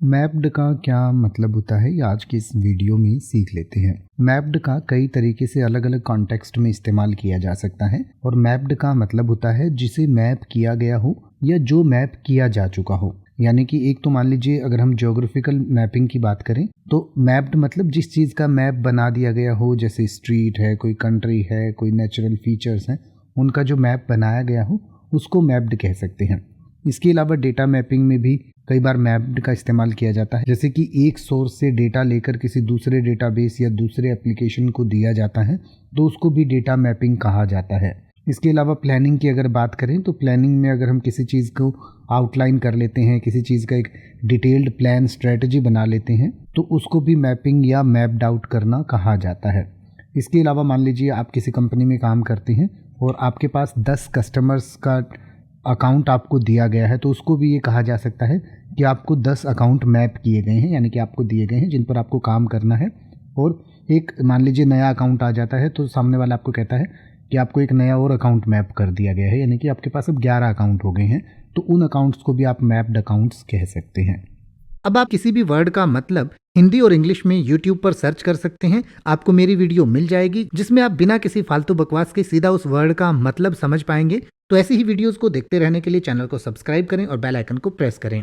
Mapped का क्या मतलब होता है ये आज की इस वीडियो में सीख लेते हैं। मैप्ड का कई तरीके से अलग अलग कॉन्टेक्स्ट में इस्तेमाल किया जा सकता है और मैप्ड का मतलब होता है जिसे मैप किया गया हो या जो मैप किया जा चुका हो। यानी कि एक तो मान लीजिए अगर हम ज्योग्राफिकल मैपिंग की बात करें तो मैप्ड मतलब जिस चीज़ का मैप बना दिया गया हो, जैसे स्ट्रीट है, कोई कंट्री है, कोई नेचुरल फीचर्स हैं, उनका जो मैप बनाया गया हो उसको मैप्ड कह सकते हैं। इसके अलावा डेटा मैपिंग में भी कई बार मैप्ड का इस्तेमाल किया जाता है, जैसे कि एक सोर्स से डेटा लेकर किसी दूसरे डेटाबेस या दूसरे एप्लीकेशन को दिया जाता है तो उसको भी डेटा मैपिंग कहा जाता है। इसके अलावा प्लानिंग की अगर बात करें तो प्लानिंग में अगर हम किसी चीज़ को आउटलाइन कर लेते हैं, किसी चीज़ का एक डिटेल्ड प्लान स्ट्रेटजी बना लेते हैं तो उसको भी मैपिंग या मैप्ड आउट करना कहा जाता है। इसके अलावा मान लीजिए आप किसी कंपनी में काम करते हैं और आपके पास 10 कस्टमर्स का अकाउंट आपको दिया गया है तो उसको भी ये कहा जा सकता है कि आपको 10 अकाउंट मैप किए गए हैं, यानी कि आपको दिए गए हैं जिन पर आपको काम करना है। और एक मान लीजिए नया अकाउंट आ जाता है तो सामने वाला आपको कहता है कि आपको एक नया और अकाउंट मैप कर दिया गया है, यानी कि आपके पास अब 11 अकाउंट हो गए हैं, तो उन अकाउंट्स को भी आप मैप्ड अकाउंट्स कह सकते हैं। अब आप किसी भी वर्ड का मतलब हिंदी और इंग्लिश में YouTube पर सर्च कर सकते हैं। आपको मेरी वीडियो मिल जाएगी जिसमें आप बिना किसी फालतू बकवास के सीधा उस वर्ड का मतलब समझ पाएंगे। तो ऐसी ही वीडियोस को देखते रहने के लिए चैनल को सब्सक्राइब करें और बेल आइकन को प्रेस करें।